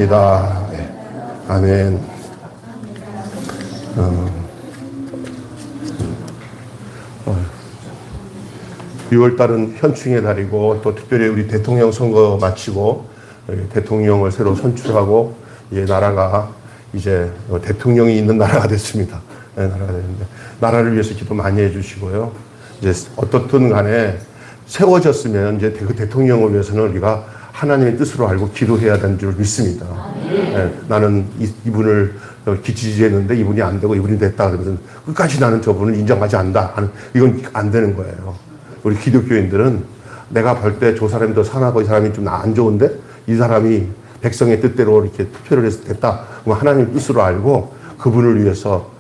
이다. 네. 아멘. 6월달은 현충의 달이고 또 특별히 우리 대통령 선거 마치고 대통령을 새로 선출하고 이제 나라가 이제 대통령이 있는 나라가 됐습니다. 네, 나라가 됐는데 나라를 위해서 기도 많이 해주시고요. 이제 어떻든 간에 세워졌으면 이제 그 대통령을 위해서는 우리가 하나님의 뜻으로 알고 기도해야 되는 줄 믿습니다. 네, 나는 이분을 지지했는데 이분이 안 되고 이분이 됐다 그러면서 끝까지 나는 저분을 인정하지 않는다. 이건 안 되는 거예요. 우리 기독교인들은 내가 볼 때 저 사람이 더 선하고 이 사람이 좀 안 좋은데 이 사람이 백성의 뜻대로 이렇게 투표를 해서 됐다. 그럼 하나님의 뜻으로 알고 그분을 위해서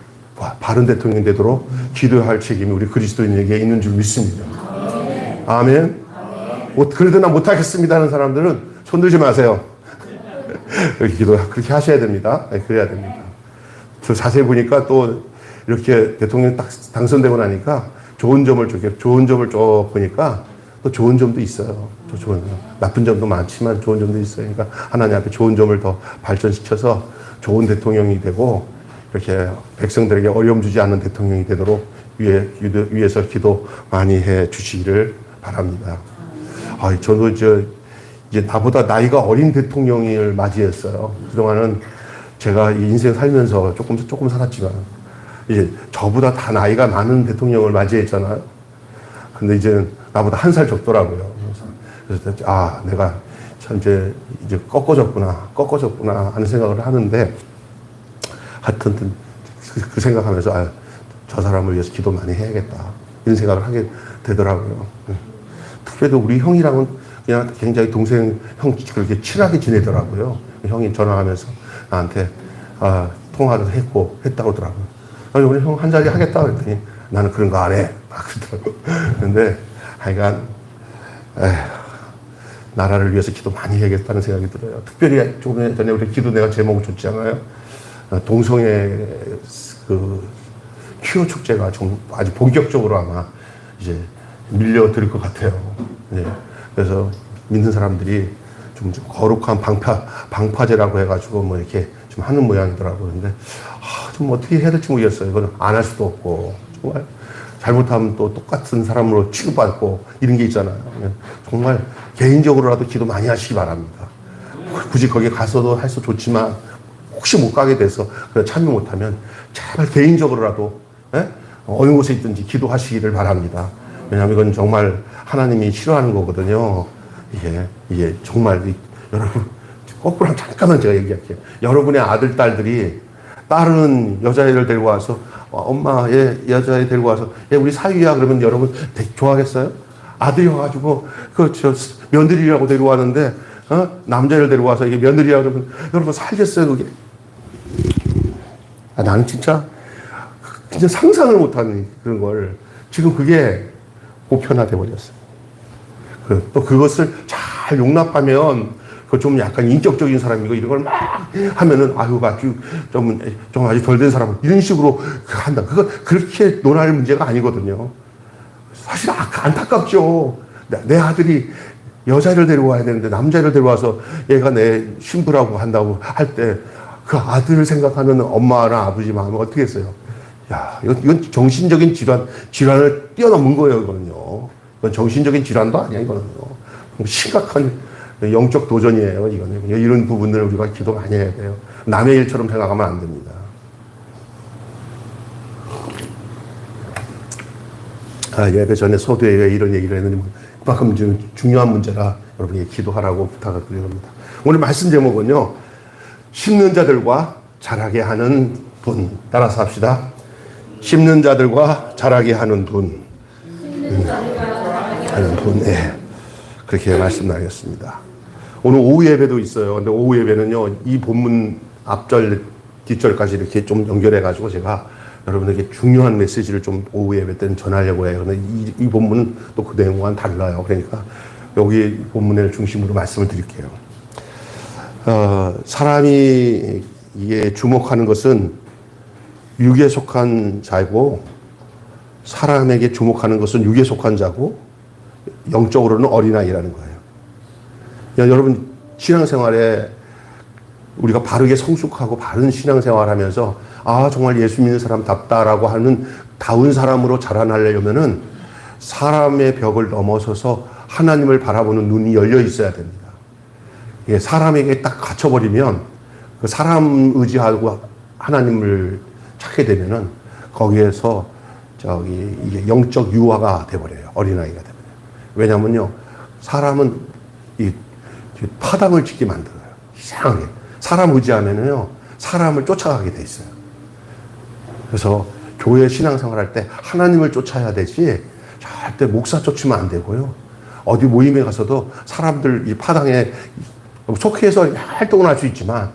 바른 대통령이 되도록 기도할 책임이 우리 그리스도인에게 있는 줄 믿습니다. 아멘. 그래도 나 못하겠습니다 하는 사람들은 손 들지 마세요. 그렇게 하셔야 됩니다. 그래야 됩니다. 저 자세히 보니까 또 이렇게 대통령 딱 당선되고 나니까 좋은 점을 쭉 보니까 또 좋은 점도 있어요. 또 나쁜 점도 많지만 좋은 점도 있어요. 그러니까 하나님 앞에 좋은 점을 더 발전시켜서 좋은 대통령이 되고 이렇게 백성들에게 어려움 주지 않는 대통령이 되도록 위에서 기도 많이 해 주시기를 바랍니다. 저도 이제 나보다 나이가 어린 대통령을 맞이했어요. 그동안은 제가 인생 살면서 조금 살았지만 이제 저보다 다 나이가 많은 대통령을 맞이했잖아요. 근데 이제 나보다 한 살 적더라고요. 그래서 내가 참 이제 꺾어졌구나 하는 생각을 하는데 하여튼 그 생각하면서 저 사람을 위해서 기도 많이 해야겠다 이런 생각을 하게 되더라고요. 특별히 우리 형이랑은 그냥 굉장히 형 그렇게 친하게 지내더라고요. 형이 전화하면서 나한테 통화를 했다고 그러더라고요. 오늘 형 한 자리 하겠다 그랬더니 나는 그런 거 안 해. 그러더라고요. 그런데 하여간 나라를 위해서 기도 많이 해야겠다는 생각이 들어요. 특별히 조금 전에 우리 기도 내가 제목을 줬잖아요. 동성애 퀴어 축제가 좀 아주 본격적으로 아마 이제 밀려들 것 같아요. 네. 그래서 믿는 사람들이 좀 거룩한 방파제라고 해가지고 뭐 이렇게 좀 하는 모양이더라고요. 근데 좀 어떻게 해야 될지 모르겠어요. 이건 안 할 수도 없고 정말 잘못하면 또 똑같은 사람으로 취급받고 이런 게 있잖아요. 정말 개인적으로라도 기도 많이 하시기 바랍니다. 굳이 거기 가서도 할 수 좋지만 혹시 못 가게 돼서 참여 못하면 제발 개인적으로라도 어느 곳에 있든지 기도하시기를 바랍니다. 왜냐하면 이건 정말 하나님이 싫어하는 거거든요. 이게 정말 여러분 거꾸로 잠깐만 제가 얘기할게요. 여러분의 아들 딸들이 딸은 여자애를 데리고 와서 엄마 얘 여자애 데리고 와서 얘 우리 사위야 그러면 여러분 좋아하겠어요? 아들이 와가지고 며느리라고 데리고 왔는데 남자를 데리고 와서 이게 며느리야 그러면 여러분 살겠어요 그게? 나는 진짜 상상을 못하는 그런 걸 지금 그게 보편화돼 버렸어요. 또 그것을 잘 용납하면 그 좀 약간 인격적인 사람이고 이런 걸 막 하면은 아주 좀 아주 덜 된 사람 이런 식으로 한다. 그거 그렇게 논할 문제가 아니거든요. 사실 안타깝죠. 내 아들이 여자를 데리고 와야 되는데 남자를 데리고 와서 얘가 내 신부라고 한다고 할 때 그 아들을 생각하는 엄마나 아버지 마음은 어떻게 했어요? 이건 정신적인 질환을 뛰어넘은 거예요, 이거는요. 이건 정신적인 질환도 아니야, 이거는요. 심각한 영적 도전이에요, 이거는. 이런 부분들을 우리가 기도 많이 해야 돼요. 남의 일처럼 생각하면 안 됩니다. 예배 전에 소두에 이런 얘기를 했는데, 그만큼 중요한 문제라 여러분이 기도하라고 부탁을 드립니다. 오늘 말씀 제목은요, 심는 자들과 자라게 하는 분. 따라서 합시다. 심는 자들과 자라게 하는 분. 하는 분. 그렇게 말씀드리겠습니다. 오늘 오후 예배도 있어요. 근데 오후 예배는요, 이 본문 앞절, 뒷절까지 이렇게 좀 연결해가지고 제가 여러분에게 중요한 메시지를 좀 오후 예배 때는 전하려고 해요. 근데 이 본문은 또 그 내용과는 달라요. 그러니까 여기 본문을 중심으로 말씀을 드릴게요. 사람이 이게 주목하는 것은 육에 속한 자고, 사람에게 주목하는 것은 육에 속한 자고, 영적으로는 어린아이라는 거예요. 여러분 신앙생활에 우리가 바르게 성숙하고 바른 신앙생활하면서 아 정말 예수 믿는 사람답다라고 하는 다운 사람으로 자라나려면은 사람의 벽을 넘어서서 하나님을 바라보는 눈이 열려 있어야 됩니다. 예, 사람에게 딱 갇혀버리면 그 사람 의지하고 하나님을 찾게 되면은 거기에서 이게 영적 유아가 돼버려요. 어린아이가 돼버려요. 왜냐면요, 사람은 이 파당을 짓게 만들어요. 이상하게. 사람 의지하면은요, 사람을 쫓아가게 돼 있어요. 그래서 교회 신앙생활 할 때 하나님을 쫓아야 되지, 절대 목사 쫓으면 안 되고요. 어디 모임에 가서도 사람들 이 파당에 속해서 활동을 할 수 있지만,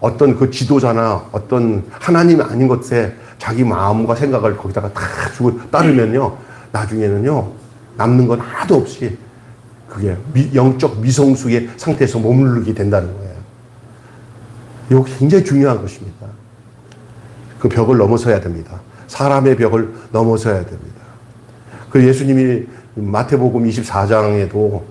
어떤 그 지도자나 어떤 하나님이 아닌 것에 자기 마음과 생각을 거기다가 다 주고 따르면요, 나중에는요, 남는 건 하나도 없이 그게 영적 미성숙의 상태에서 머무르게 된다는 거예요. 이거 굉장히 중요한 것입니다. 그 벽을 넘어서야 됩니다. 사람의 벽을 넘어서야 됩니다. 그 예수님이 마태복음 24장에도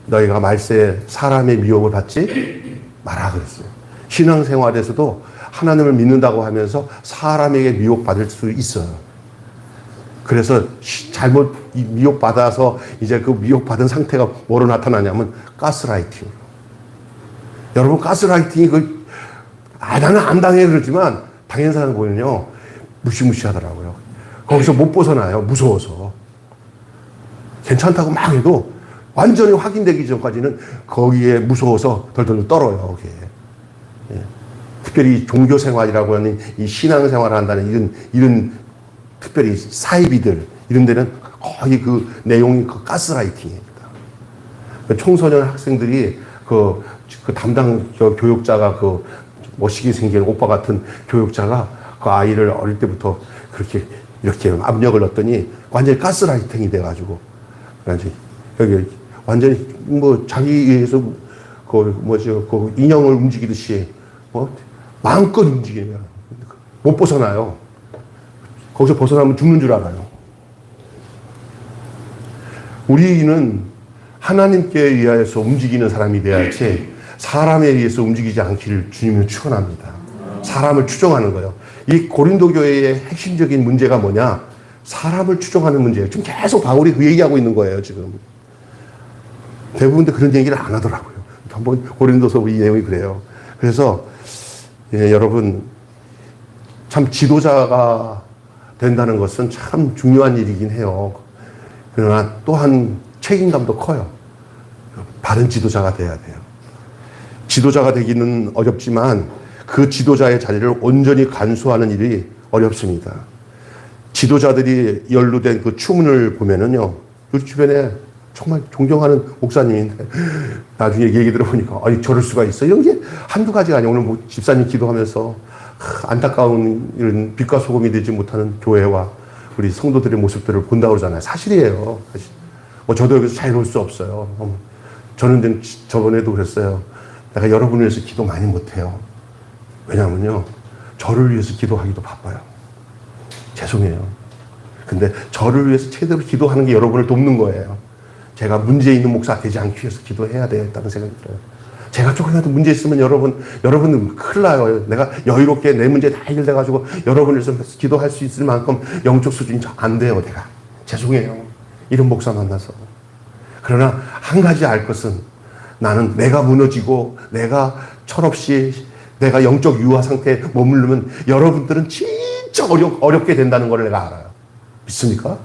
너희가 말세에 사람의 미혹을 받지 마라 그랬어요. 신앙생활에서도 하나님을 믿는다고 하면서 사람에게 미혹받을 수 있어요. 그래서 잘못 미혹받아서 이제 그 미혹받은 상태가 뭐로 나타나냐면 가스라이팅. 여러분, 가스라이팅이 나는 안 당해 그러지만 당한 사람 보면요, 무시무시하더라고요. 거기서 못 벗어나요. 무서워서. 괜찮다고 막 해도 완전히 확인되기 전까지는 거기에 무서워서 덜덜 떨어요. 거기에. 예. 특별히 종교생활이라고 하는 이 신앙생활을 한다는 이런 특별히 사이비들 이런 데는 거의 그 내용이 그 가스라이팅입니다. 청소년 학생들이 그 담당 교육자가 그 멋있게 생긴 오빠 같은 교육자가 그 아이를 어릴 때부터 그렇게 이렇게 압력을 넣었더니 완전히 가스라이팅이 돼가지고 여기 완전히 뭐 자기 의해서 그 인형을 움직이듯이 마음껏 움직이면 못 벗어나요. 거기서 벗어나면 죽는 줄 알아요. 우리는 하나님께 의해서 움직이는 사람이 돼야지 사람에 의해서 움직이지 않기를 주님은 축원합니다. 사람을 추종하는 거예요. 이 고린도 교회의 핵심적인 문제가 뭐냐? 사람을 추종하는 문제예요. 지금 계속 바울이 그 얘기하고 있는 거예요, 지금. 대부분 그런 얘기를 안 하더라고요. 한번 고린도서 이 내용이 그래요. 그래서 여러분, 참 지도자가 된다는 것은 참 중요한 일이긴 해요. 그러나 또한 책임감도 커요. 바른 지도자가 돼야 돼요. 지도자가 되기는 어렵지만 그 지도자의 자리를 온전히 간수하는 일이 어렵습니다. 지도자들이 연루된 그 추문을 보면은요, 우리 주변에 정말 존경하는 목사님인데 나중에 얘기 들어보니까 아니 저럴 수가 있어. 이런 게 한두 가지가 아니에요. 오늘 뭐 집사님 기도하면서 안타까운 이런 빛과 소금이 되지 못하는 교회와 우리 성도들의 모습들을 본다고 그러잖아요. 사실이에요. 사실. 저도 여기서 자유로울 수 없어요. 저는 저번에도 그랬어요. 내가 여러분을 위해서 기도 많이 못해요. 왜냐면요, 저를 위해서 기도하기도 바빠요. 죄송해요. 근데 저를 위해서 제대로 기도하는 게 여러분을 돕는 거예요. 제가 문제 있는 목사 되지 않기 위해서 기도해야 되겠다는 생각이 들어요. 제가 조금이라도 문제 있으면 여러분은 큰일 나요. 내가 여유롭게 내 문제 다 해결돼가지고 여러분을 위해서 기도할 수 있을 만큼 영적 수준이 안 돼요, 내가. 죄송해요. 이런 목사 만나서. 그러나 한 가지 알 것은 나는 내가 무너지고 내가 철없이 내가 영적 유아 상태에 머무르면 여러분들은 진짜 어렵게 된다는 걸 내가 알아요. 믿습니까?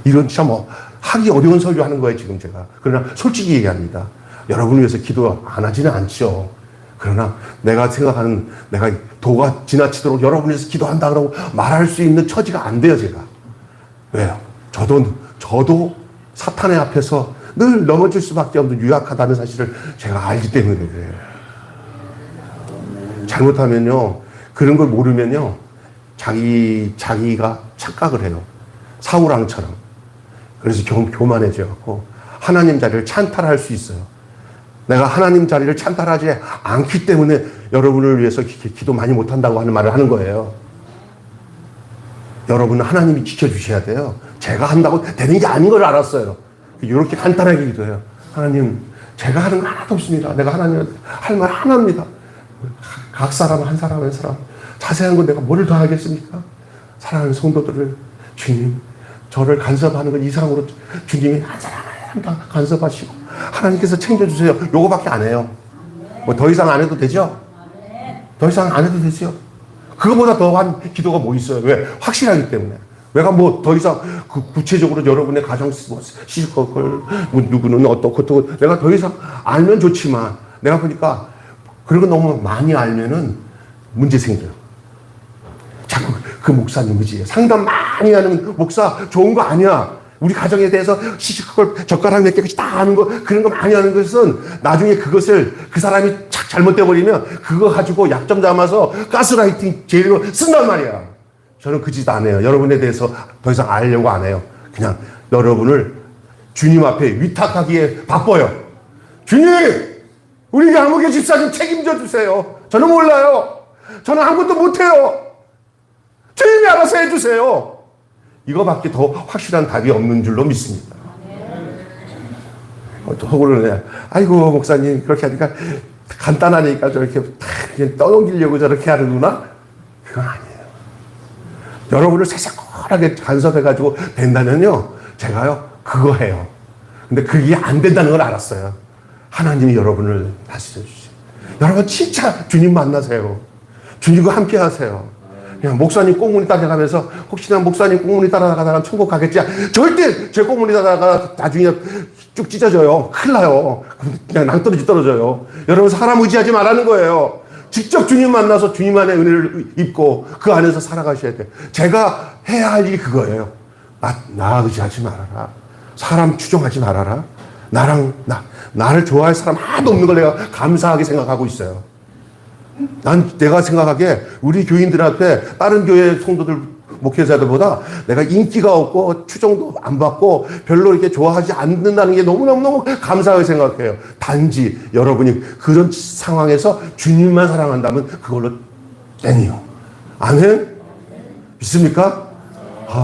이런 참 하기 어려운 설교 하는 거예요, 지금 제가. 그러나 솔직히 얘기합니다. 여러분을 위해서 기도 안 하지는 않죠. 그러나 내가 생각하는 내가 도가 지나치도록 여러분을 위해서 기도한다 그러고 말할 수 있는 처지가 안 돼요, 제가. 왜요? 저도 사탄의 앞에서 늘 넘어질 수밖에 없는 유약하다는 사실을 제가 알기 때문에 그래요. 잘못하면요, 그런 걸 모르면요, 자기가 착각을 해요. 사울왕처럼. 그래서 교만해져갖고 하나님 자리를 찬탈할 수 있어요. 내가 하나님 자리를 찬탈하지 않기 때문에 여러분을 위해서 기도 많이 못한다고 하는 말을 하는 거예요. 여러분은 하나님이 지켜주셔야 돼요. 제가 한다고 되는 게 아닌 걸 알았어요. 이렇게 간단하게 기도해요. 하나님, 제가 하는 거 하나도 없습니다. 내가 하나님한테 할 말 하나입니다. 각 사람 한 사람 한 사람 자세한 건 내가 뭐를 더 하겠습니까? 사랑하는 성도들을 주님 저를 간섭하는 건 이상으로 주님이 한 사람 한 사람 다 간섭하시고 하나님께서 챙겨주세요. 요거밖에 안 해요. 뭐 더 이상 안 해도 되죠? 더 이상 안 해도 되죠? 그거보다 더한 기도가 뭐 있어요? 왜? 확실하기 때문에. 내가 뭐 더 이상 그 구체적으로 여러분의 가정 시집걸 뭐 누구는 어떻고 내가 더 이상 알면 좋지만 내가 보니까 그런 거 너무 많이 알면은 문제 생겨요. 자꾸 그 목사님 그지 상담 많이 하는 목사 좋은 거 아니야. 우리 가정에 대해서 시집걸 젓가락 몇 개씩 다 하는 거 그런 거 많이 하는 것은 나중에 그것을 그 사람이 착 잘못돼 버리면 그거 가지고 약점 담아서 가스라이팅 재료로 쓴단 말이야. 저는 그 짓 안 해요. 여러분에 대해서 더 이상 알려고 안 해요. 그냥 여러분을 주님 앞에 위탁하기에 바빠요. 주님! 우리 양욱의 집사님 책임져 주세요. 저는 몰라요. 저는 아무것도 못해요. 주님이 알아서 해주세요. 이거밖에 더 확실한 답이 없는 줄로 믿습니다. 혹은 아이고 목사님 그렇게 하니까 간단하니까 저렇게 그냥 떠넘기려고 저렇게 하는구나? 그건 아니에요. 여러분을 새싹하게 간섭해가지고 된다면요, 제가요, 그거 해요. 근데 그게 안 된다는 걸 알았어요. 하나님이 여러분을 다스려 주세요. 여러분 진짜 주님 만나세요. 주님과 함께 하세요. 그냥 목사님 꽁무니 따라가면서 혹시나 목사님 꽁무니 따라가다가 천국 가겠지? 절대 제 꽁무니 따라가다가 나중에 쭉 찢어져요. 큰일 나요. 그냥 낭떠러지 떨어져요. 여러분 사람 의지하지 말라는 거예요. 직접 주님 만나서 주님 안에 은혜를 입고 그 안에서 살아가셔야 돼요. 제가 해야 할 일이 그거예요. 나 의지하지 말아라. 사람 추종하지 말아라. 나를 좋아할 사람 하나도 없는 걸 내가 감사하게 생각하고 있어요. 내가 생각하기에 우리 교인들한테 다른 교회 성도들 목회자들보다 내가 인기가 없고 추종도 안 받고 별로 이렇게 좋아하지 않는다는 게 너무너무 감사하게 생각해요. 단지 여러분이 그런 상황에서 주님만 사랑한다면 그걸로 땡이요. 아멘? 믿습니까?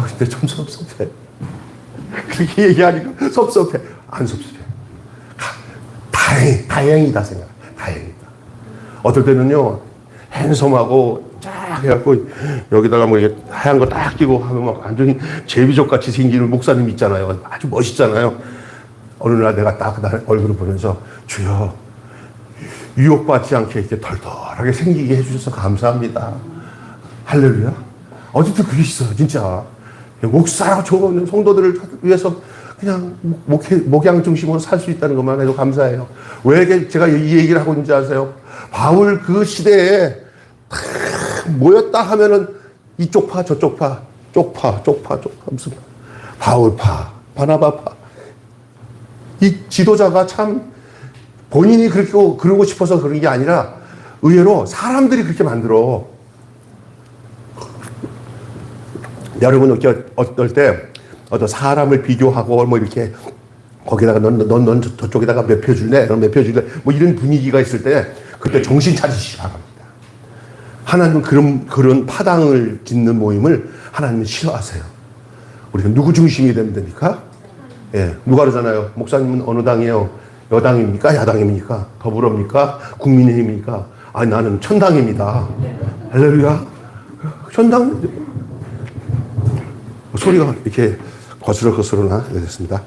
근데 좀 섭섭해. 그렇게 얘기하니까 섭섭해. 안 섭섭해. 다행이다 생각. 다행이다. 어떨 때는요, 핸섬하고 쫙 해갖고, 여기다가 뭐 이게 하얀 거 딱 끼고 하면 막 완전히 제비족 같이 생기는 목사님 있잖아요. 아주 멋있잖아요. 어느 날 내가 딱 얼굴을 보면서, 주여, 유혹받지 않게 이렇게 덜덜하게 생기게 해주셔서 감사합니다. 할렐루야. 어디도 그게 있어요, 진짜. 목사라고 좋은 성도들을 위해서 그냥 목양 중심으로 살 수 있다는 것만 해도 감사해요. 왜 제가 이 얘기를 하고 있는지 아세요? 바울 그 시대에 모였다 하면은 이쪽 파 저쪽 파 쪽파 무슨 바울파 바나바파 이 지도자가 참 본인이 그렇게 그러고 싶어서 그런 게 아니라 의외로 사람들이 그렇게 만들어. 여러분 어떨 때 어떤 사람을 비교하고 뭐 이렇게 거기다가 넌 저쪽에다가 몇 표 줄래? 넌 몇 표 줄래? 뭐 이런 분위기가 있을 때 그때 정신 차리시기 바랍니다. 하나님은 그런 파당을 짓는 모임을 하나님은 싫어하세요. 우리가 누구 중심이 되면 됩니까? 예, 누가 그러잖아요. 목사님은 어느 당이에요? 여당입니까? 야당입니까? 더불어입니까? 국민의힘입니까? 아니 나는 천당입니다. 할렐루야. 천당 소리가 이렇게 거스르거스르나 됐습니다.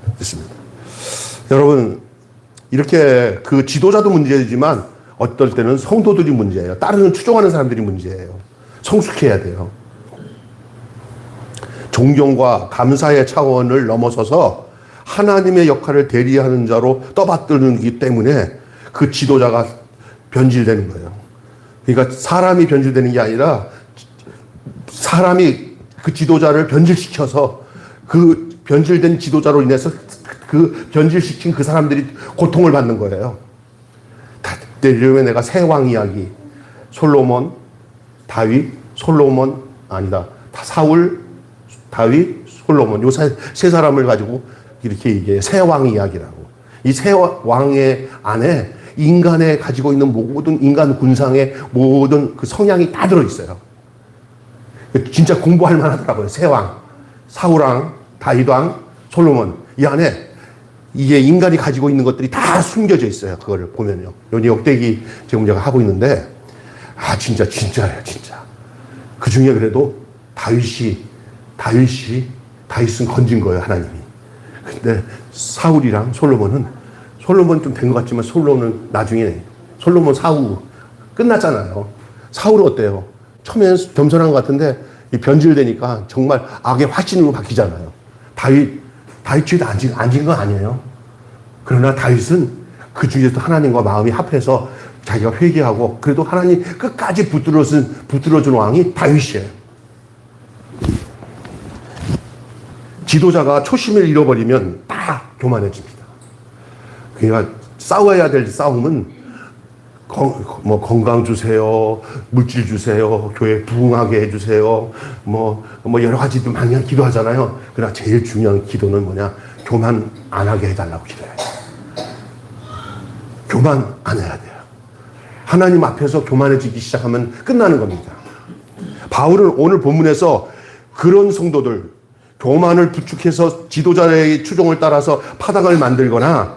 여러분 이렇게 그 지도자도 문제지만 어떨 때는 성도들이 문제예요. 따르는 추종하는 사람들이 문제예요. 성숙해야 돼요. 존경과 감사의 차원을 넘어서서 하나님의 역할을 대리하는 자로 떠받들기 때문에 그 지도자가 변질되는 거예요. 그러니까 사람이 변질되는 게 아니라 사람이 그 지도자를 변질시켜서 그 변질된 지도자로 인해서 그 변질시킨 그 사람들이 고통을 받는 거예요. 이러면 내가 세 왕 이야기, 솔로몬, 다윗, 솔로몬 아니다. 사울, 다윗, 솔로몬 요 세 사람을 가지고 이렇게 얘기해요. 세 왕 이야기라고. 이 세 왕의 안에 인간의 가지고 있는 모든 인간 군상의 모든 그 성향이 다 들어있어요. 진짜 공부할 만하더라고요. 세 왕, 사울왕, 다윗왕, 솔로몬. 이 안에 이게 인간이 가지고 있는 것들이 다 숨겨져 있어요. 그거를 보면요. 요 역대기 지금 제가 하고 있는데, 진짜예요, 진짜. 그 중에 그래도 다윗은 건진 거예요, 하나님이. 근데 사울이랑 솔로몬은 좀 된 것 같지만 솔로몬은 나중에, 솔로몬 사후 끝났잖아요. 사울은 어때요? 처음에는 겸손한 것 같은데 이 변질되니까 정말 악의 화신으로 바뀌잖아요. 다윗 뒤에도 앉은 건 아니에요. 그러나 다윗은 그 중에서 하나님과 마음이 합해서 자기가 회개하고 그래도 하나님 끝까지 붙들어준 왕이 다윗이에요. 지도자가 초심을 잃어버리면 다 교만해집니다. 그러니까 싸워야 될 싸움은 건강 주세요, 물질 주세요, 교회 부흥하게 해주세요, 여러 가지도 많이 기도하잖아요. 그러나 제일 중요한 기도는 뭐냐? 교만 안 하게 해달라고 기도해요. 교만 안 해야 돼요. 하나님 앞에서 교만해지기 시작하면 끝나는 겁니다. 바울은 오늘 본문에서 그런 성도들, 교만을 부축해서 지도자의 추종을 따라서 파당을 만들거나,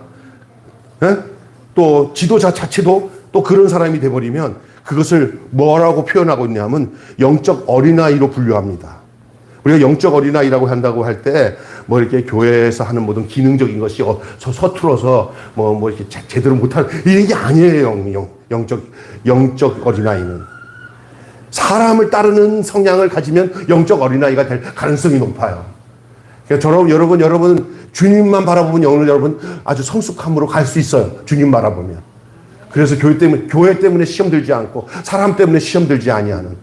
또 지도자 자체도 또 그런 사람이 돼버리면 그것을 뭐라고 표현하고 있냐면 영적 어린아이로 분류합니다. 우리가 영적 어린아이라고 한다고 할 때 이렇게 교회에서 하는 모든 기능적인 것이 서툴어서 이렇게 제대로 못하는 이런 게 아니에요. 영적 어린아이는 사람을 따르는 성향을 가지면 영적 어린아이가 될 가능성이 높아요. 그러니까 여러분 주님만 바라보면 여러분 아주 성숙함으로 갈 수 있어요. 주님 바라보면. 그래서 교회 때문에 시험 들지 않고 사람 때문에 시험 들지 아니하는.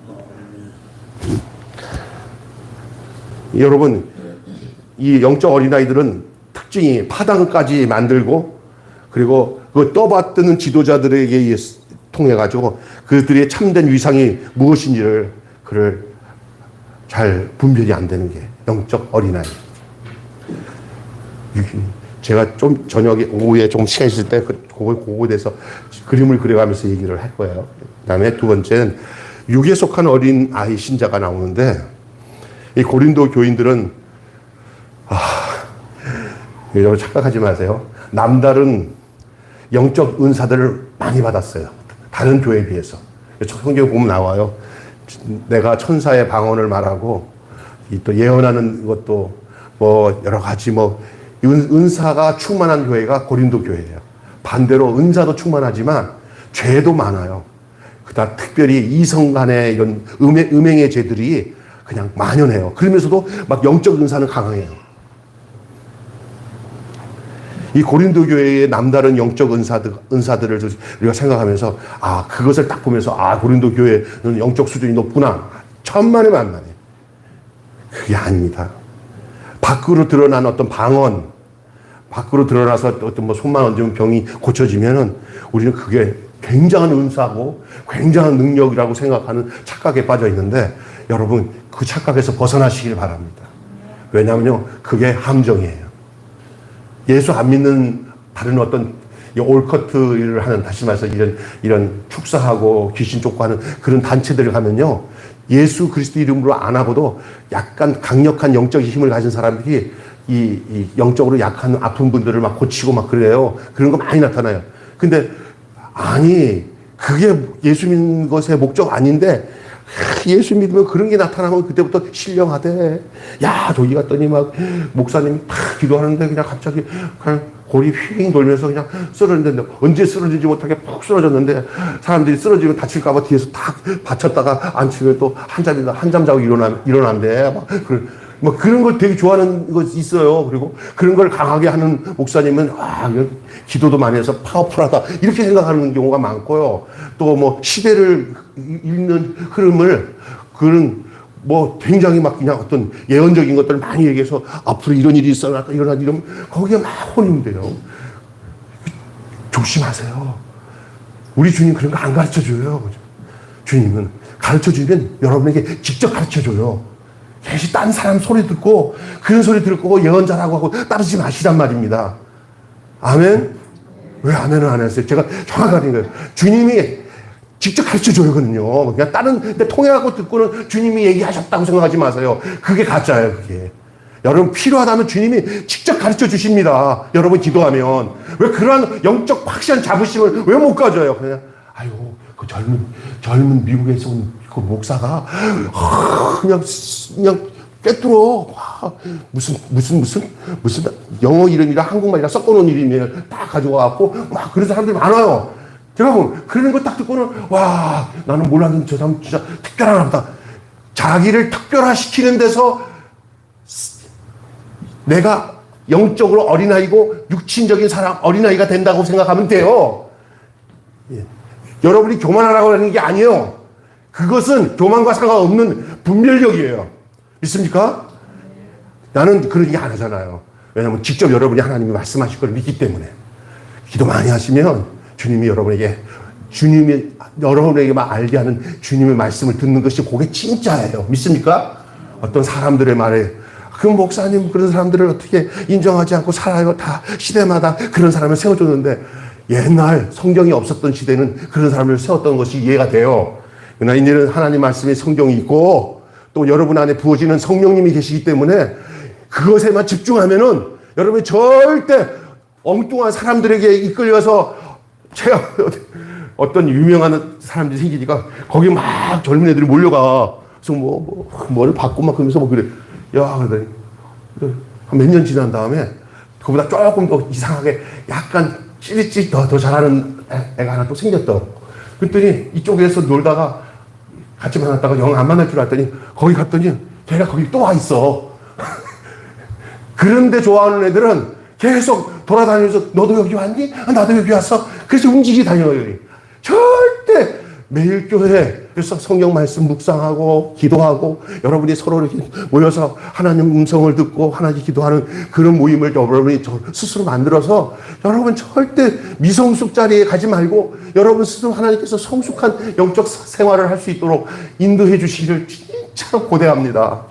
여러분, 이 영적 어린아이들은 특징이 파당까지 만들고 그리고 그 떠받드는 지도자들에게 통해 가지고 그들의 참된 위상이 무엇인지를 잘 분별이 안 되는 게 영적 어린아이. 제가 좀 오후에 좀 시간 있을 때 그거에 대해서 그림을 그려가면서 얘기를 할 거예요. 그 다음에 두 번째는 육에 속한 어린 아이 신자가 나오는데 이 고린도 교인들은 여러분 착각하지 마세요. 남다른 영적 은사들을 많이 받았어요. 다른 교회에 비해서. 성경에 보면 나와요. 내가 천사의 방언을 말하고 또 예언하는 것도 여러 가지 은사가 충만한 교회가 고린도 교회예요. 반대로 은사도 충만하지만 죄도 많아요. 그다음 특별히 이성 간의 이런 음행의 죄들이 그냥 만연해요. 그러면서도 막 영적 은사는 강해요. 이 고린도 교회의 남다른 영적 은사들을 우리가 생각하면서 그것을 딱 보면서 고린도 교회는 영적 수준이 높구나. 천만에 만만해. 그게 아닙니다. 밖으로 드러난 어떤 방언, 밖으로 드러나서 어떤 손만 얹으면 병이 고쳐지면은 우리는 그게 굉장한 은사고 굉장한 능력이라고 생각하는 착각에 빠져 있는데 여러분 그 착각에서 벗어나시길 바랍니다. 왜냐하면요 그게 함정이에요. 예수 안 믿는 다른 어떤 올커트를 하는 다시 말해서 이런 축사하고 귀신 쫓고 하는 그런 단체들을 가면요 예수 그리스도 이름으로 안 하고도 약간 강력한 영적인 힘을 가진 사람들이 이 영적으로 약한 아픈 분들을 막 고치고 막 그래요. 그런 거 많이 나타나요. 근데 그게 예수 믿는 것의 목적 아닌데 예수 믿으면 그런 게 나타나면 그때부터 신령하대. 저기 갔더니 막 목사님이 탁 기도하는데 그냥 갑자기 그냥 골이 휘잉 돌면서 그냥 쓰러졌는데 언제 쓰러지지 못하게 푹 쓰러졌는데 사람들이 쓰러지면 다칠까봐 뒤에서 탁 받쳤다가 앉히면 또 한잠 자고 일어난대. 그런 걸 되게 좋아하는 거 있어요. 그리고 그런 걸 강하게 하는 목사님은 기도도 많이 해서 파워풀하다 이렇게 생각하는 경우가 많고요. 또 시대를 읽는 흐름을 굉장히 막 그냥 어떤 예언적인 것들을 많이 얘기해서 앞으로 이런 일이 일어났다 이러면 거기에 막 혼인돼요. 조심하세요. 우리 주님 그런 거 안 가르쳐 줘요. 주님은 가르쳐 주면 여러분에게 직접 가르쳐 줘요. 계시 딴 사람 소리 듣고 그런 소리 듣고 예언 잘하고 하고 따르지 마시란 말입니다. 아멘? 왜 아멘을 안 했어요? 제가 정확하게 거예요. 주님이 직접 가르쳐 줘요, 그거는요. 그냥 다른 데 통해하고 듣고는 주님이 얘기하셨다고 생각하지 마세요. 그게 가짜예요, 그게. 여러분 필요하다면 주님이 직접 가르쳐 주십니다. 여러분 기도하면. 왜 그러한 영적 확실한 자부심을 왜 못 가져요? 그냥 아유 그 젊은 미국에서 온 그 목사가 그냥 꿰뚫어 무슨 영어 이름이랑 한국말이랑 섞어놓은 이름을 딱 가져와갖고 막 그런 사람들이 많아요. 여러분 그런 거 딱 듣고는 와 나는 몰랐는데 저 사람 진짜 특별하나 보다. 자기를 특별화시키는 데서 내가 영적으로 어린아이고 육신적인 사람 어린아이가 된다고 생각하면 돼요. 예. 여러분이 교만하라고 하는 게 아니에요. 그것은 교만과 상관없는 분별력이에요. 믿습니까? 나는 그런 얘기 안 하잖아요. 왜냐하면 직접 여러분이 하나님이 말씀하실 걸 믿기 때문에. 기도 많이 하시면 주님이 여러분에게만 알게 하는 주님의 말씀을 듣는 것이 그게 진짜예요. 믿습니까? 어떤 사람들의 말에 그 목사님 그런 사람들을 어떻게 인정하지 않고 살아요. 다 시대마다 그런 사람을 세워줬는데 옛날 성경이 없었던 시대는 그런 사람을 세웠던 것이 이해가 돼요. 그러나 이제는 하나님 말씀에 성경이 있고 또 여러분 안에 부어지는 성령님이 계시기 때문에 그것에만 집중하면은 여러분이 절대 엉뚱한 사람들에게 이끌려서 제가 어떤 유명한 사람들이 생기니까 거기 막 젊은 애들이 몰려가. 그래서 뭐를 받고 막 그러면서 뭐 그래. 야, 그러더니 한 몇 년 지난 다음에 그보다 조금 더 이상하게 약간 찌릿찌릿 더 잘하는 애가 하나 또 생겼더. 그랬더니 이쪽에서 놀다가 같이 만났다가 영 안 만날 줄 알았더니 거기 갔더니 걔가 거기 또 와 있어. 그런데 좋아하는 애들은 계속 돌아다니면서 너도 여기 왔니? 아, 나도 여기 왔어. 그래서 움직이 다녀요. 절대 매일 교회에서 성경 말씀 묵상하고 기도하고 여러분이 서로 이렇게 모여서 하나님 음성을 듣고 하나님 기도하는 그런 모임을 여러분이 스스로 만들어서 여러분 절대 미성숙 자리에 가지 말고 여러분 스스로 하나님께서 성숙한 영적 생활을 할 수 있도록 인도해 주시기를 진짜로 고대합니다.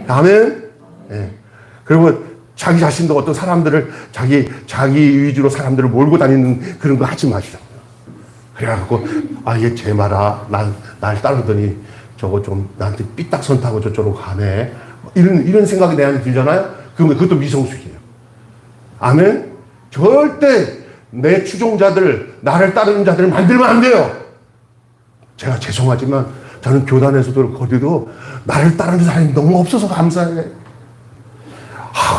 아멘. 네. 그리고 자기 자신도 어떤 사람들을 자기 위주로 사람들을 몰고 다니는 그런 거 하지 마시라. 그래갖고 얘 쟤 말아 날 따르더니 저거 좀 나한테 삐딱선 타고 저쪽으로 가네 이런 생각이 내 안에 들잖아요. 그러면 그것도 미성숙이에요. 아멘. 절대 내 추종자들 나를 따르는 자들을 만들면 안 돼요. 제가 죄송하지만 저는 교단에서도 거기도 나를 따르는 사람이 너무 없어서 감사해.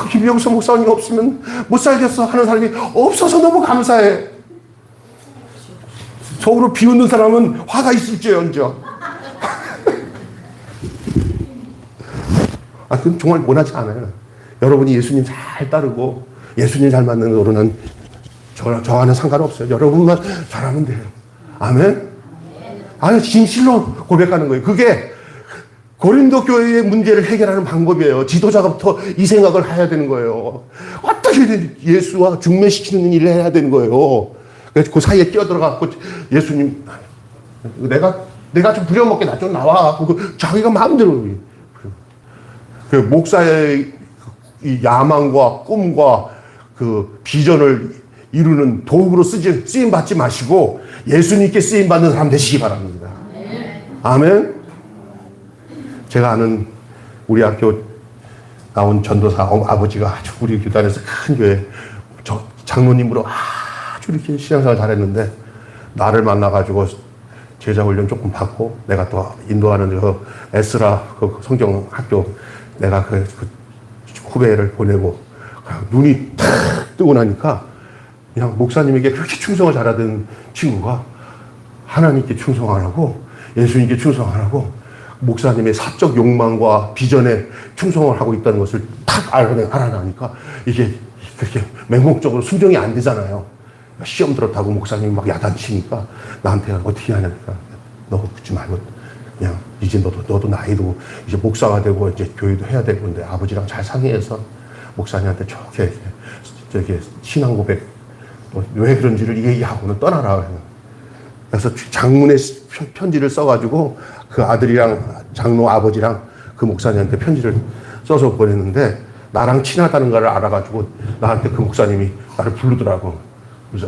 김영수 목사님 없으면 못 살겠어 하는 사람이 없어서 너무 감사해. 속으로 비웃는 사람은 화가 있을지언정. 그건 정말 원하지 않아요. 여러분이 예수님 잘 따르고 예수님 잘 맞는 거로는 저와는 상관없어요. 여러분만 잘하면 돼요. 아멘? 진실로 고백하는 거예요. 그게 고린도 교회의 문제를 해결하는 방법이에요. 지도자가부터 이 생각을 해야 되는 거예요. 어떻게 예수와 중매시키는 일을 해야 되는 거예요. 그래서 그 사이에 끼어들어가고 예수님 내가 좀 부려먹게 나 좀 나와. 자기가 마음대로 그 목사의 이 야망과 꿈과 그 비전을 이루는 도구로 쓰임 받지 마시고 예수님께 쓰임 받는 사람 되시기 바랍니다. 아멘. 제가 아는 우리 학교 나온 전도사 아버지가 아주 우리 교단에서 큰 교회 장로님으로 아주 이렇게 신앙생활 잘했는데 나를 만나가지고 제자훈련 조금 받고 내가 또 인도하는 그 에스라 그 성경 학교 내가 그 후배를 보내고 눈이 탁 뜨고 나니까 그냥 목사님에게 그렇게 충성을 잘하던 친구가 하나님께 충성 안 하고 예수님께 충성 안 하고 목사님의 사적 욕망과 비전에 충성을 하고 있다는 것을 탁 알아나니까 이게 그렇게 맹목적으로 순종이 안 되잖아요. 시험 들었다고 목사님이 막 야단치니까 나한테 어떻게 하냐니까 너 그러지 말고 그냥 이제 너도 나이도 이제 목사가 되고 이제 교회도 해야 될 건데 아버지랑 잘 상의해서 목사님한테 좋게 저기 신앙 고백 왜 그런지를 얘기하고는 떠나라. 그래서 장문의 편지를 써가지고 그 아들이랑 장로 아버지랑 그 목사님한테 편지를 써서 보냈는데 나랑 친하다는 걸 알아가지고 나한테 그 목사님이 나를 부르더라고. 그래서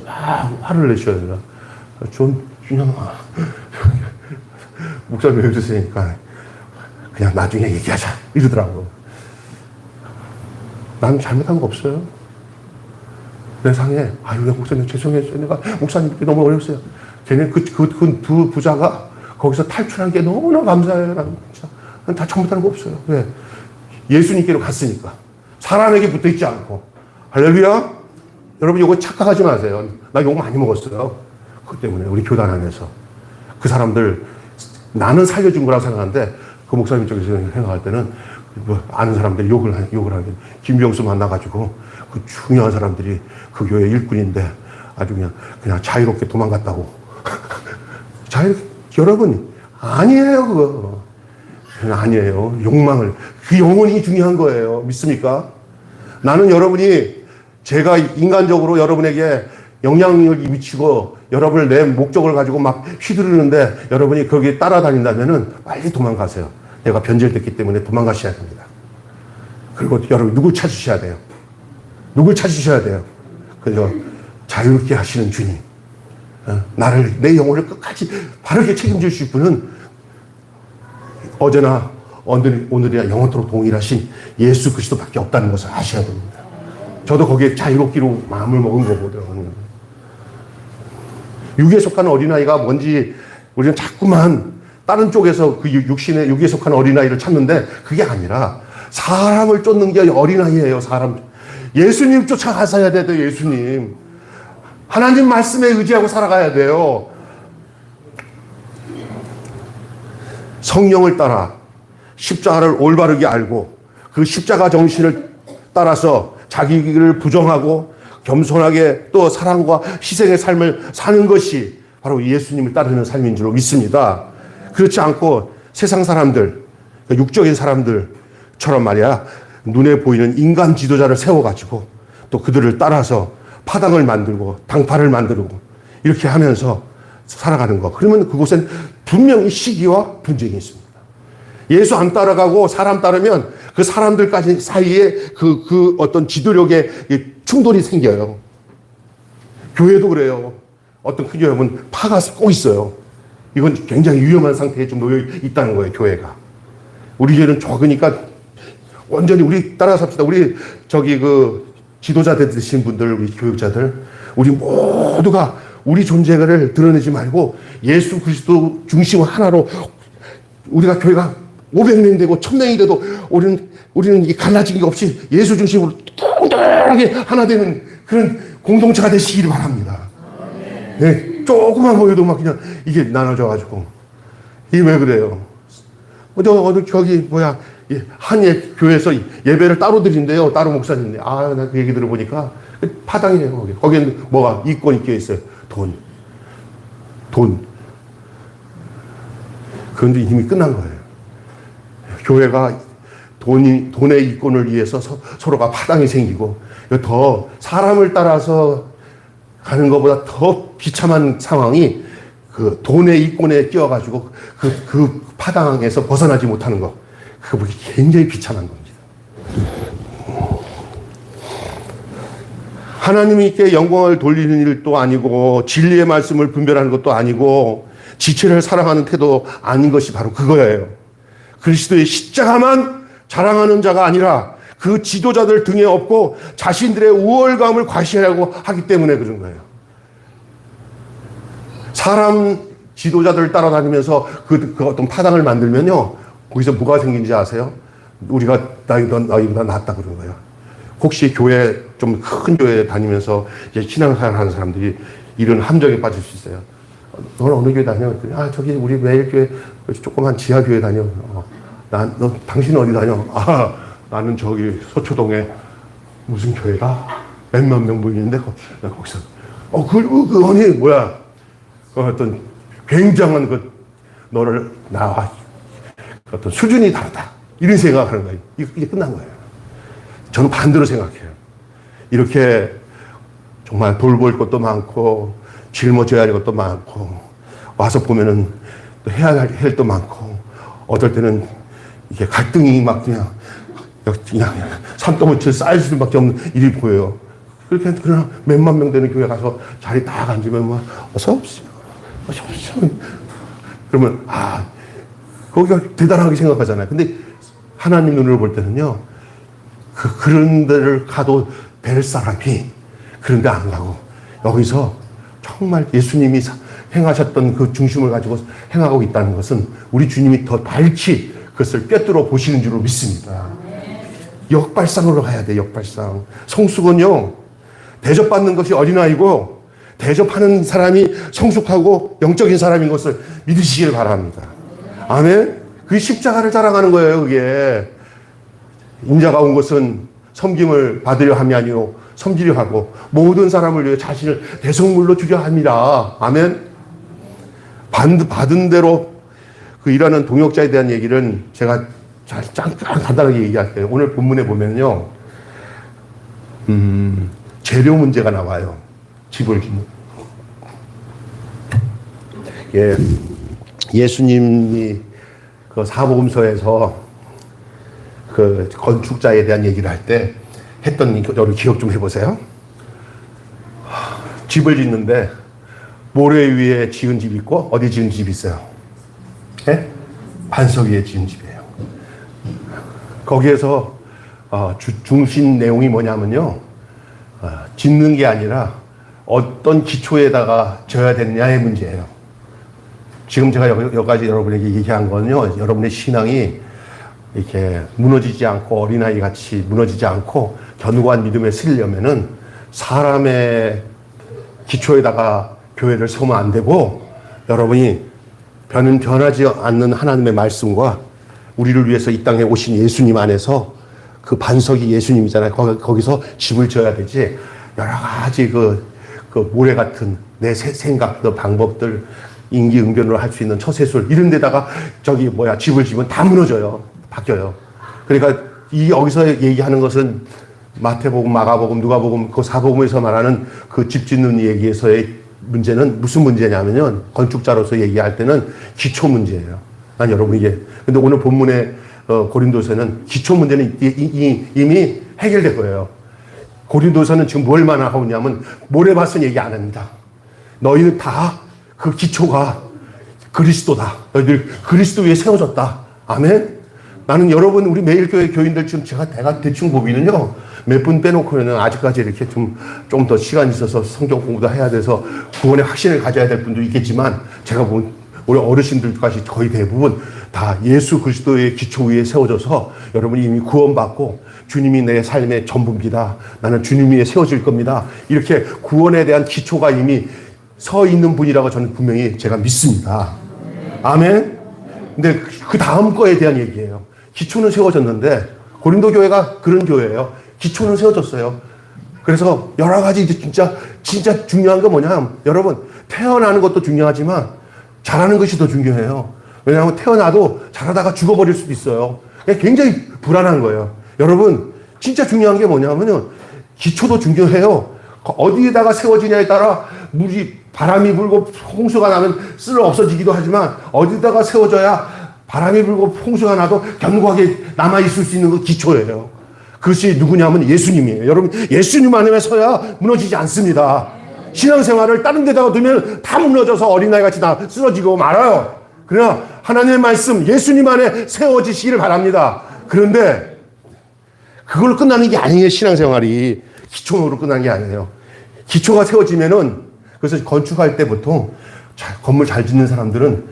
화를 내셔야 되나. 좀 그냥 목사님 왜 그러세요니까 그냥 나중에 얘기하자 이러더라고. 나는 잘못한 거 없어요. 내 상에, 아유, 목사님 죄송해요. 내가 목사님께 너무 어려웠어요. 걔네 그 두 부자가 거기서 탈출한 게 너무나 감사해요. 나는 다 잘못한 거 없어요. 왜? 예수님께로 갔으니까. 사람에게 붙어 있지 않고. 할렐루야? 여러분, 이거 착각하지 마세요. 나 욕 많이 먹었어요. 그것 때문에, 우리 교단 안에서. 그 사람들, 나는 살려준 거라고 생각하는데, 그 목사님 쪽에서 생각할 때는, 뭐 아는 사람들이 욕을 하는 김병수 만나가지고, 그 중요한 사람들이 그 교회 일꾼인데, 아주 그냥 자유롭게 도망갔다고. 여러분, 아니에요, 그거. 아니에요. 욕망을. 그 영혼이 중요한 거예요. 믿습니까? 나는 여러분이, 제가 인간적으로 여러분에게 영향력을 미치고 여러분을 내 목적을 가지고 막 휘두르는데 여러분이 거기에 따라다닌다면은 빨리 도망가세요. 내가 변절됐기 때문에 도망가셔야 됩니다. 그리고 여러분 누굴 찾으셔야 돼요? 누굴 찾으셔야 돼요? 그래서 자유롭게 하시는 주님. 나를, 내 영혼을 끝까지 바르게 책임질 분은 어제나 오늘이나 영원토록 동일하신 예수 그리스도밖에 없다는 것을 아셔야 됩니다. 저도 거기에 자유롭기로 마음을 먹은 거거든요. 육에 속한 어린아이가 뭔지 우리는 자꾸만 다른 쪽에서 그 육에 속한 어린아이를 찾는데 그게 아니라 사람을 쫓는 게 어린아이예요. 사람. 예수님 쫓아가셔야 돼요. 예수님. 하나님 말씀에 의지하고 살아가야 돼요. 성령을 따라 십자가를 올바르게 알고 그 십자가 정신을 따라서 자기를 부정하고 겸손하게 또 사랑과 희생의 삶을 사는 것이 바로 예수님을 따르는 삶인 줄 믿습니다. 그렇지 않고 세상 사람들, 육적인 사람들처럼 말이야, 눈에 보이는 인간 지도자를 세워가지고 또 그들을 따라서 파당을 만들고 당파를 만들고 이렇게 하면서 살아가는 거. 그러면 그곳엔 분명히 시기와 분쟁이 있습니다. 예수 안 따라가고 사람 따르면 그 사람들까지 사이에 그 어떤 지도력의 충돌이 생겨요. 교회도 그래요. 어떤 큰 교회 보면 파가 꼭 있어요. 이건 굉장히 위험한 상태에 좀 놓여 있다는 거예요, 교회가. 우리 교회는 적으니까 완전히 우리 따라 삽시다. 우리 지도자들 되신 분들, 우리 교육자들, 우리 모두가 우리 존재를 드러내지 말고 예수 그리스도 중심 하나로 우리가 교회가 500명이 되고 1000명이 돼도 우리는 이 갈라진 게 없이 예수 중심으로 동등하게 하나 되는 그런 공동체가 되시기를 바랍니다. 네, 조금만 모여도 막 그냥 이게 나눠져가지고. 이게 왜 그래요? 한 교회에서 예배를 따로 드린대요. 따로 목사님인데. 나 그 얘기 들어보니까 파당이에요. 거기에는 뭐가 이권이 껴 있어요. 돈. 그건 이미 끝난 거예요. 교회가 돈의 이권을 위해서 서로가 파당이 생기고, 더 사람을 따라서 가는 것보다 더 비참한 상황이 그 돈의 이권에 끼어가지고 그 파당에서 벗어나지 못하는 것. 그게 굉장히 비참한 겁니다. 하나님께 영광을 돌리는 일도 아니고, 진리의 말씀을 분별하는 것도 아니고, 지체를 사랑하는 태도 아닌 것이 바로 그거예요. 그리스도의 십자가만 자랑하는 자가 아니라 그 지도자들 등에 업고 자신들의 우월감을 과시하려고 하기 때문에 그런 거예요. 사람 지도자들 따라다니면서 그 어떤 파당을 만들면요, 거기서 뭐가 생긴지 아세요? 우리가 나이보다 낫다 그런 거예요. 혹시 교회, 좀 큰 교회 다니면서 이제 신앙생활 하는 사람들이 이런 함정에 빠질 수 있어요. 너는 어느 교회 다녀? 저기 우리 매일교회 조그만 지하교회 다녀. 당신은 어디 다녀? 나는 저기 서초동에 무슨 교회가 몇만 명 모이는데 거기서 그 언니 뭐야? 어떤 굉장한 너를 나와 어떤 수준이 다르다. 이런 생각하는 거예요. 이게 끝난 거예요. 저는 반대로 생각해요. 이렇게 정말 돌볼 것도 많고 짊어져야 할 것도 많고 와서 보면은 또 해야 할 일도 많고 어떨 때는 이게 갈등이 막 그냥 산더미처럼 쌓일 수밖에 없는 일이 보여요. 그렇게 그냥 몇만 명 되는 교회 가서 자리 딱 앉으면 어서 오십시오. 그러면 거기가 대단하게 생각하잖아요. 근데 하나님 눈으로 볼 때는요, 그런 데를 가도 될 사람이 그런 데 안 가고 여기서 정말 예수님이 행하셨던 그 중심을 가지고 행하고 있다는 것은 우리 주님이 더 밝히 그것을 꿰뚫어 보시는 줄로 믿습니다. 역발상으로 가야 돼, 역발상. 성숙은요, 대접받는 것이 어린아이고 대접하는 사람이 성숙하고 영적인 사람인 것을 믿으시길 바랍니다. 아멘? 그게 십자가를 자랑하는 거예요, 그게. 인자가 온 것은 섬김을 받으려 함이 아니요 섬기려 하고 모든 사람을 위해 자신을 대속물로 주려 합니다. 아멘? 받은 대로 그 일하는 동역자에 대한 얘기는 제가 간단하게 얘기할게요. 오늘 본문에 보면요, 재료 문제가 나와요. 집을 짓는. 예, 예수님이 그 사복음서에서 그 건축자에 대한 얘기를 할 때 했던 거를 기억 좀 해보세요. 집을 짓는데 모래 위에 지은 집이 있고 어디 지은 집이 있어요? 예? 반석 위에 지은 집이에요. 거기에서 중심 내용이 뭐냐면요, 짓는 게 아니라 어떤 기초에다가 져야 되느냐의 문제예요. 지금 제가 여기까지 여러분에게 얘기한 거는요, 여러분의 신앙이 이렇게 무너지지 않고 어린아이 같이 무너지지 않고 견고한 믿음에 쓰려면은 사람의 기초에다가 교회를 세우면 안 되고, 여러분이 변하지 않는 하나님의 말씀과 우리를 위해서 이 땅에 오신 예수님 안에서 그 반석이 예수님이잖아요. 거기서 집을 지어야 되지. 여러 가지 그 모래 같은 내 생각들, 방법들, 인기응변으로 할 수 있는 처세술 이런 데다가 집을 지으면 다 무너져요. 바뀌어요. 그러니까 여기서 얘기하는 것은 마태복음, 마가복음, 누가복음, 그 사복음에서 말하는 그 집 짓는 얘기에서의 문제는 무슨 문제냐면요, 건축자로서 얘기할 때는 기초 문제예요. 난 여러분에게. 근데 오늘 본문의 고린도서는 기초 문제는 이미 해결될 거예요. 고린도서는 지금 뭘만 하고 있냐면 모래밭은 얘기 안 합니다. 너희는 다 그 기초가 그리스도다. 너희들 그리스도 위에 세워졌다. 아멘? 나는 여러분, 우리 매일교회 교인들 지금 제가 대충 보기는요, 몇 분 빼놓고는 아직까지 이렇게 좀 더 시간이 있어서 성경 공부도 해야 돼서 구원의 확신을 가져야 될 분도 있겠지만, 제가 본 우리 어르신들까지 거의 대부분 다 예수 그리스도의 기초 위에 세워져서 여러분이 이미 구원받고 주님이 내 삶의 전부입니다. 나는 주님 위에 세워질 겁니다. 이렇게 구원에 대한 기초가 이미 서 있는 분이라고 저는 분명히 제가 믿습니다. 아멘? 근데 그 다음 거에 대한 얘기예요. 기초는 세워졌는데, 고린도 교회가 그런 교회예요. 기초는 세워졌어요. 그래서 여러 가지 진짜 중요한 건 뭐냐면, 여러분, 태어나는 것도 중요하지만 잘하는 것이 더 중요해요. 왜냐하면 태어나도 잘하다가 죽어버릴 수도 있어요. 굉장히 불안한 거예요. 여러분, 진짜 중요한 게 뭐냐면요, 기초도 중요해요. 어디에다가 세워지냐에 따라 바람이 불고 홍수가 나면 쓸어 없어지기도 하지만, 어디다가 세워져야 바람이 불고 홍수가 나도 견고하게 남아있을 수 있는 그 기초예요. 그것이 누구냐면 예수님이에요. 여러분, 예수님 안에 서야 무너지지 않습니다. 신앙생활을 다른 데다가 두면 다 무너져서 어린아이 같이 다 쓰러지고 말아요. 그러나 하나님의 말씀, 예수님 안에 세워지시기를 바랍니다. 그런데 그걸로 끝나는 게 아니에요. 신앙생활이 기초로 끝난 게 아니에요. 기초가 세워지면은, 그래서 건축할 때 보통 건물 잘 짓는 사람들은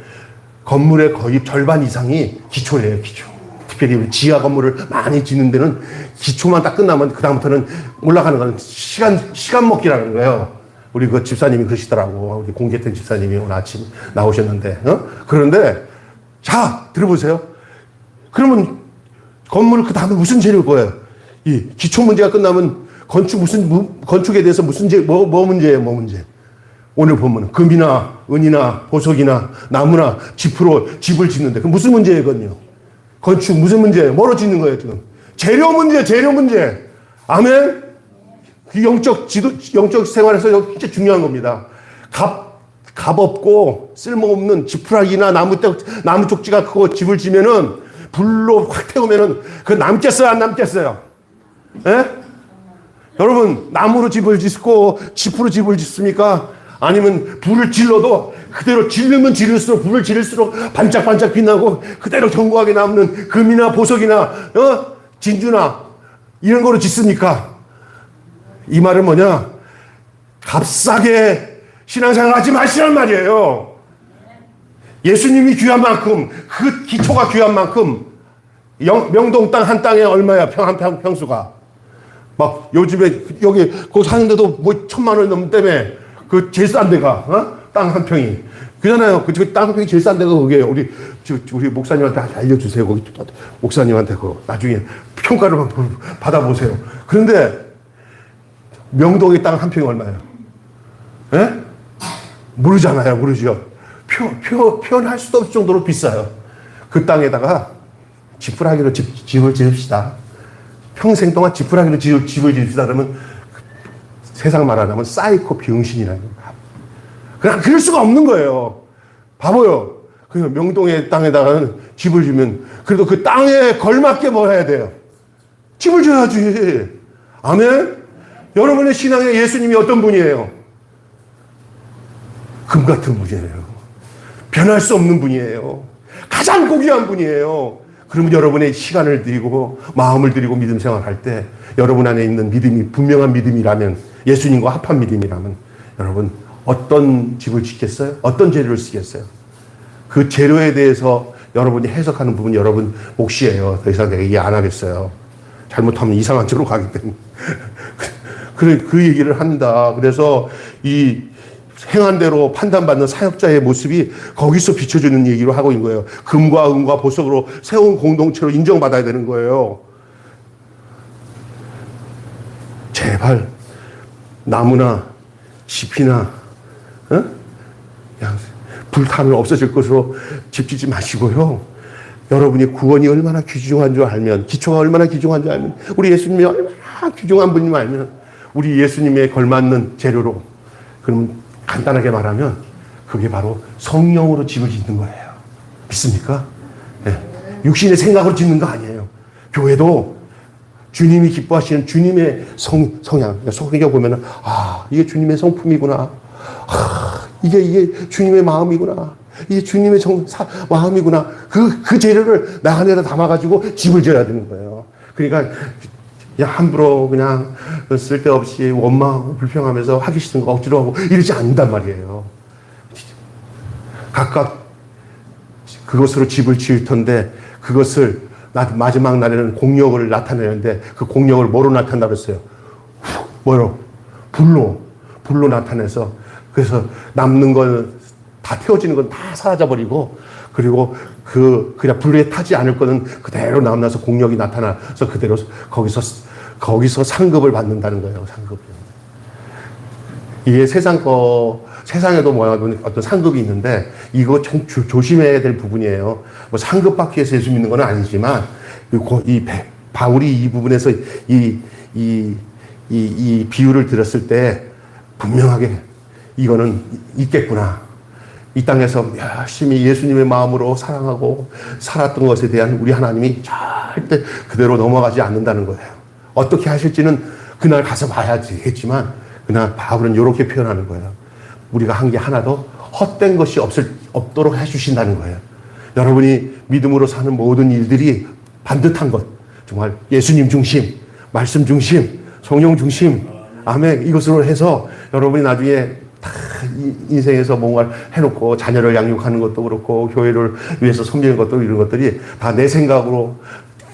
건물의 거의 절반 이상이 기초예요, 기초. 특별히 지하 건물을 많이 짓는 데는 기초만 딱 끝나면 그다음부터는 올라가는 건 시간 먹기라는 거예요. 우리 그 집사님이 그러시더라고. 우리 공계택 집사님이 오늘 아침 나오셨는데, 그런데, 자, 들어보세요. 그러면 건물 그 다음에 무슨 재료일 거예요? 이 기초 문제가 끝나면 건축에 대해서 뭐 문제? 오늘 보면 금이나 은이나 보석이나 나무나 짚으로 집을 짓는데, 그 무슨 문제거든요? 건축 무슨 문제예요? 뭐로 짓는 거예요, 지금? 재료 문제. 아멘? 그 영적 생활에서 진짜 중요한 겁니다. 값 없고 쓸모없는 지푸라기나 나무 쪽지가 크고 집을 지면은 불로 확 태우면은 그 남겠어요, 안 남겠어요? 예? 여러분, 나무로 집을 짓고 지푸로 집을 짓습니까? 아니면 불을 질러도 그대로 질르면 질릴수록, 불을 지를수록 반짝반짝 빛나고 그대로 견고하게 남는 금이나 보석이나 진주나 이런 거로 짓습니까? 이 말은 뭐냐? 값싸게 신앙생활 하지 마시란 말이에요. 예수님이 귀한 만큼, 그 기초가 귀한 만큼, 명동 땅 한 땅에 얼마야, 평수가. 막 요즘에 여기 거기 사는데도 뭐 1,000만 원 넘다며. 그 제일 싼 데가, 땅 한 평이. 그잖아요. 그 땅 한 평이 제일 싼 데가 그게 우리 목사님한테 알려주세요. 거기 목사님한테 그 나중에 평가를 받아보세요. 그런데 명동의 땅 한 평이 얼마예요? 예? 모르잖아요. 모르죠. 표현할 수도 없을 정도로 비싸요. 그 땅에다가 지푸라기로 집을 지읍시다. 평생 동안 지푸라기로 집을 지읍시다. 그러면 세상 말하자면 사이코 병신이라는 거야. 그냥 그럴 수가 없는 거예요. 바보요. 그 명동의 땅에다가는 집을 지면 그래도 그 땅에 걸맞게 뭐 해야 돼요? 집을 줘야지. 아멘? 여러분의 신앙에 예수님이 어떤 분이에요? 금 같은 분이에요. 변할 수 없는 분이에요. 가장 고귀한 분이에요. 그러면 여러분의 시간을 드리고 마음을 드리고 믿음 생활할 때 여러분 안에 있는 믿음이 분명한 믿음이라면, 예수님과 합한 믿음이라면 여러분 어떤 집을 짓겠어요? 어떤 재료를 쓰겠어요? 그 재료에 대해서 여러분이 해석하는 부분 여러분 몫이에요. 더 이상 내가 얘기 안 하겠어요. 잘못하면 이상한 쪽으로 가기 때문에. 그 얘기를 한다. 그래서 이 행한 대로 판단받는 사역자의 모습이 거기서 비춰주는 얘기로 하고 있는 거예요. 금과 은과 보석으로 세운 공동체로 인정받아야 되는 거예요. 제발 나무나 잎이나 불타면 없어질 것으로 집 짓지 마시고요. 여러분이 구원이 얼마나 귀중한 줄 알면, 기초가 얼마나 귀중한 줄 알면, 우리 예수님이 얼마나 귀중한 분임 알면 우리 예수님에 걸맞는 재료로, 그러면 간단하게 말하면 그게 바로 성령으로 집을 짓는 거예요. 믿습니까? 네. 육신의 생각으로 짓는 거 아니에요. 교회도 주님이 기뻐하시는 주님의 성향. 속에 보면은, 이게 주님의 성품이구나. 이게 주님의 마음이구나. 이게 주님의 마음이구나. 그 재료를 나 안에다 담아가지고 집을 지어야 되는 거예요. 그러니까 그냥 함부로 그냥 쓸데없이 원망하고 불평하면서 하기 싫은 거 억지로 하고 이러지 않는단 말이에요. 각각 그것으로 집을 지을 텐데 그것을 마지막 날에는 공력을 나타내는데 그 공력을 뭐로 나타낸다 그랬어요? 뭐로? 불로 나타내서, 그래서 남는 건 다 태워지는 건 다 사라져버리고, 그리고 그냥 불에 타지 않을 거는 그대로 남나서 공력이 나타나서 그대로 거기서 상급을 받는다는 거예요. 상급. 이게 세상에도 어떤 상급이 있는데, 이거 참 조심해야 될 부분이에요. 뭐 상급 받기 위해서 예수 믿는 건 아니지만, 바울이 이 부분에서 이 비유를 들었을 때 분명하게 이거는 있겠구나. 이 땅에서 열심히 예수님의 마음으로 사랑하고 살았던 것에 대한 우리 하나님이 절대 그대로 넘어가지 않는다는 거예요. 어떻게 하실지는 그날 가서 봐야지 했지만, 그날 바울은 이렇게 표현하는 거예요. 우리가 한 게 하나도 헛된 것이 없도록 해주신다는 거예요. 여러분이 믿음으로 사는 모든 일들이 반듯한 것, 정말 예수님 중심, 말씀 중심, 성령 중심, 아멘, 이것으로 해서 여러분이 나중에 다 인생에서 뭔가를 해놓고 자녀를 양육하는 것도 그렇고 교회를 위해서 섬기는 것도, 이런 것들이 다 내 생각으로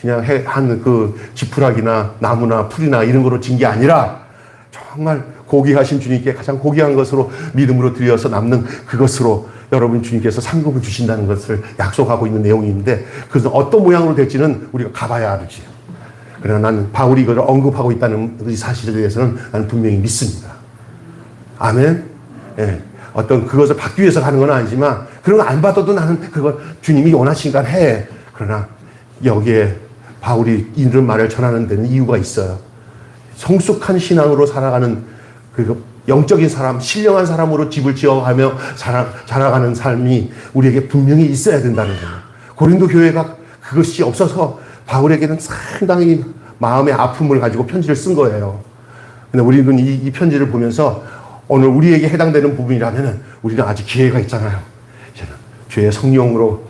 그냥 한 그 지푸라기나 나무나 풀이나 이런 거로 진 게 아니라 정말 고귀하신 주님께 가장 고귀한 것으로 믿음으로 드려서 남는 그것으로 여러분 주님께서 상급을 주신다는 것을 약속하고 있는 내용인데, 그것은 어떤 모양으로 될지는 우리가 가봐야 알지. 그러나 나는 바울이 이걸 언급하고 있다는 이 사실에 대해서는 나는 분명히 믿습니다. 아멘. 예. 어떤 그것을 받기 위해서 가는 건 아니지만, 그런 거 안 받아도 나는 그걸 주님이 원하시니까 해. 그러나 여기에 바울이 이런 말을 전하는 데는 이유가 있어요. 성숙한 신앙으로 살아가는 그 영적인 사람, 신령한 사람으로 집을 지어가며 자라가는 삶이 우리에게 분명히 있어야 된다는 거예요. 고린도 교회가 그것이 없어서 바울에게는 상당히 마음의 아픔을 가지고 편지를 쓴 거예요. 근데 우리는 이 편지를 보면서 오늘 우리에게 해당되는 부분이라면 우리는 아직 기회가 있잖아요. 이제는 주의 성령으로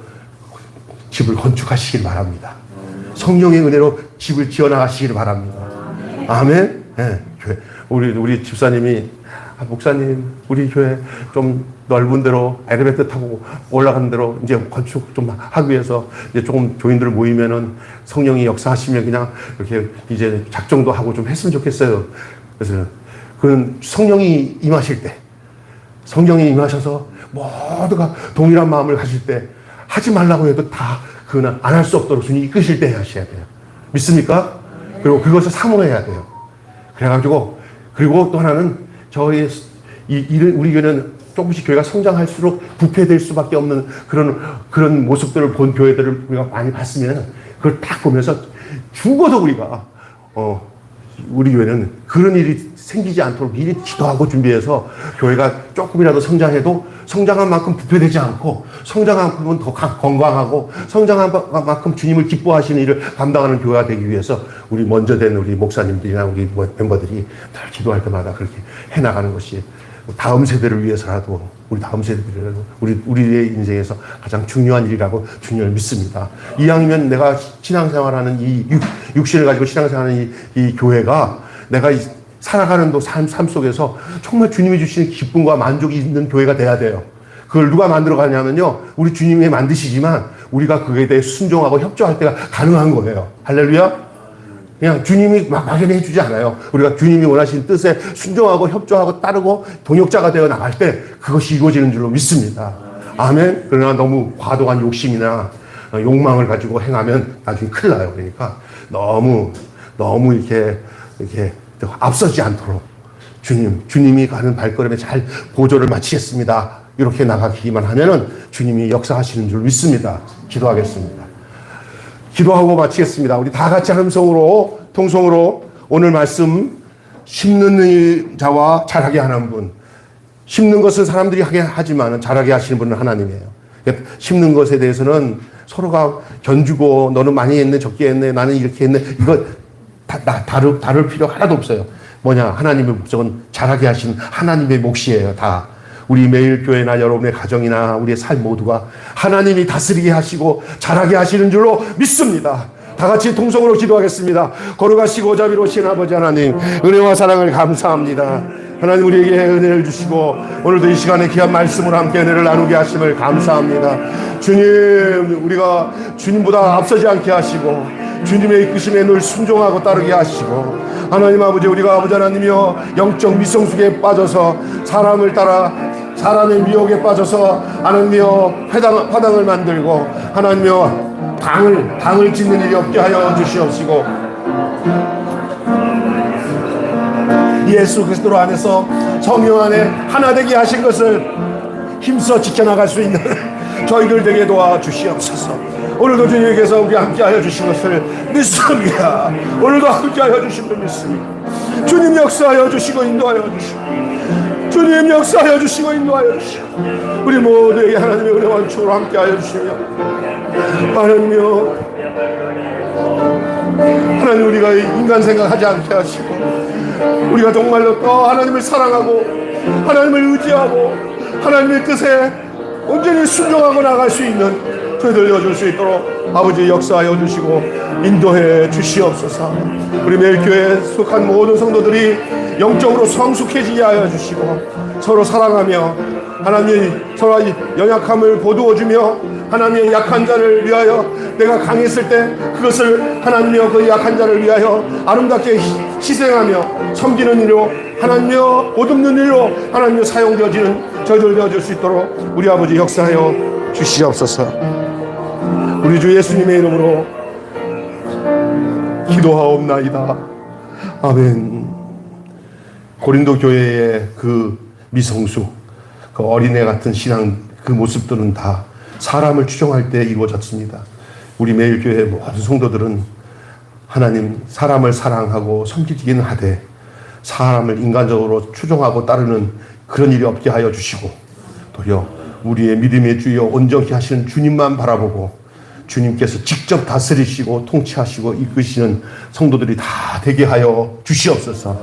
집을 건축하시길 바랍니다. 성령의 은혜로 집을 지어나가시길 바랍니다. 아멘. 네, 교회. 우리 집사님이 목사님, 우리 교회 좀 넓은 데로 엘리베이터 타고 올라가는 대로 이제 건축 좀 하기 위해서 이제 조금 교인들 모이면은 성령이 역사하시면 그냥 이렇게 이제 작정도 하고 좀 했으면 좋겠어요. 그래서 그런 성령이 임하실 때, 성령이 임하셔서 모두가 동일한 마음을 가질 때 하지 말라고 해도 다 그건 안 할 수 없도록 주님이 이끄실 때 하셔야 돼요. 믿습니까? 그리고 그것을 사모해야 돼요. 그래가지고 그리고 또 하나는 저희 우리 교회는 조금씩 교회가 성장할수록 부패될 수밖에 없는 그런 모습들을 본 교회들을 우리가 많이 봤으면 그걸 딱 보면서 죽어도 우리 교회는 그런 일이 생기지 않도록 미리 기도하고 준비해서 교회가 조금이라도 성장해도 성장한 만큼 부패되지 않고 성장한 만큼은 더 건강하고 성장한 만큼 주님을 기뻐하시는 일을 감당하는 교회가 되기 위해서 우리 먼저 된 우리 목사님들이나 우리 멤버들이 다 기도할 때마다 그렇게 해나가는 것이 다음 세대를 위해서라도 우리 다음 세대들이라도 우리의 인생에서 가장 중요한 일이라고 주님을 믿습니다. 이왕이면 내가 신앙생활하는 이 육신을 가지고 신앙생활하는 이 교회가 내가 살아가는 삶 속에서 정말 주님이 주시는 기쁨과 만족이 있는 교회가 돼야 돼요. 그걸 누가 만들어 가냐면요, 우리 주님이 만드시지만 우리가 그에 대해 순종하고 협조할 때가 가능한 거예요. 할렐루야. 그냥 주님이 막연히 해주지 않아요. 우리가 주님이 원하시는 뜻에 순종하고 협조하고 따르고 동역자가 되어 나갈 때 그것이 이루어지는 줄로 믿습니다. 아멘. 그러나 너무 과도한 욕심이나 욕망을 가지고 행하면 나중에 큰일 나요. 그러니까 너무 이렇게 앞서지 않도록 주님이 가는 발걸음에 잘 보조를 마치겠습니다. 이렇게 나가기만 하면은 주님이 역사하시는 줄 믿습니다. 기도하겠습니다. 기도하고 마치겠습니다. 우리 다 같이 함성으로, 통성으로 오늘 말씀 심는 자와 자라게 하는 분. 심는 것은 사람들이 하게 하지만 자라게 하시는 분은 하나님이에요. 심는 것에 대해서는 서로가 견주고 너는 많이 했네, 적게 했네, 나는 이렇게 했네. 이거 다룰 필요 하나도 없어요. 뭐냐? 하나님의 목적은 자라게 하신 하나님의 몫이에요. 다. 우리 매일 교회나 여러분의 가정이나 우리의 삶 모두가 하나님이 다스리게 하시고 자라게 하시는 줄로 믿습니다. 다 같이 통성으로 기도하겠습니다. 거룩하시고 자비로우신 아버지 하나님, 은혜와 사랑을 감사합니다. 하나님 우리에게 은혜를 주시고 오늘도 이 시간에 귀한 말씀으로 함께 은혜를 나누게 하심을 감사합니다. 주님, 우리가 주님보다 앞서지 않게 하시고 주님의 이끄심에 늘 순종하고 따르게 하시고, 하나님 아버지, 우리가 아버지 하나님이여 영적 미성숙에 빠져서 사람을 따라 사람의 미혹에 빠져서 하나님이여 화당을 만들고 하나님이여 당을 짓는 일이 없게 하여 주시옵시고, 예수 그리스도 안에서 성령 안에 하나 되게 하신 것을 힘써 지켜나갈 수 있는 저희들 되게 도와주시옵소서. 오늘도 주님께서 우리 함께하여 주신 것을 믿습니다. 오늘도 함께하여 주신 걸 믿습니다. 주님 역사하여 주시고 인도하여 주시고, 주님 역사하여 주시고 인도하여 주시고, 우리 모두에게 하나님의 은혜와 은총으로 함께하여 주시며, 하나님이여, 하나님 우리가 인간 생각하지 않게 하시고 우리가 정말로 또 하나님을 사랑하고 하나님을 의지하고 하나님의 뜻에 온전히 순종하고 나갈 수 있는 저희들 되어줄 수 있도록 아버지 역사하여 주시고 인도해 주시옵소서. 우리 매일교회에 속한 모든 성도들이 영적으로 성숙해지게 하여 주시고 서로 사랑하며 하나님의 서로 연약함을 보두어주며 하나님의 약한 자를 위하여, 내가 강했을 때 그것을 하나님이여 그 약한 자를 위하여 아름답게 희생하며 섬기는 일로 하나님이여 보듬는 일로 하나님이여 사용되어지는 저희들 되어줄 수 있도록 우리 아버지 역사하여 주시옵소서. 우리 주 예수님의 이름으로 기도하옵나이다. 아멘. 고린도 교회의 그 미성숙, 그 어린애 같은 신앙, 그 모습들은 다 사람을 추종할 때 이루어졌습니다. 우리 매일교회 모든 성도들은 하나님 사람을 사랑하고 섬기기는 하되 사람을 인간적으로 추종하고 따르는 그런 일이 없게 하여 주시고, 도리어 우리의 믿음의 주여 온전히 하시는 주님만 바라보고 주님께서 직접 다스리시고 통치하시고 이끄시는 성도들이 다 되게 하여 주시옵소서.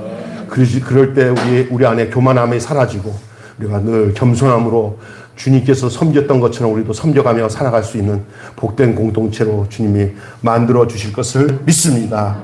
그럴 때 우리 안에 교만함이 사라지고 우리가 늘 겸손함으로 주님께서 섬겼던 것처럼 우리도 섬겨가며 살아갈 수 있는 복된 공동체로 주님이 만들어 주실 것을 믿습니다.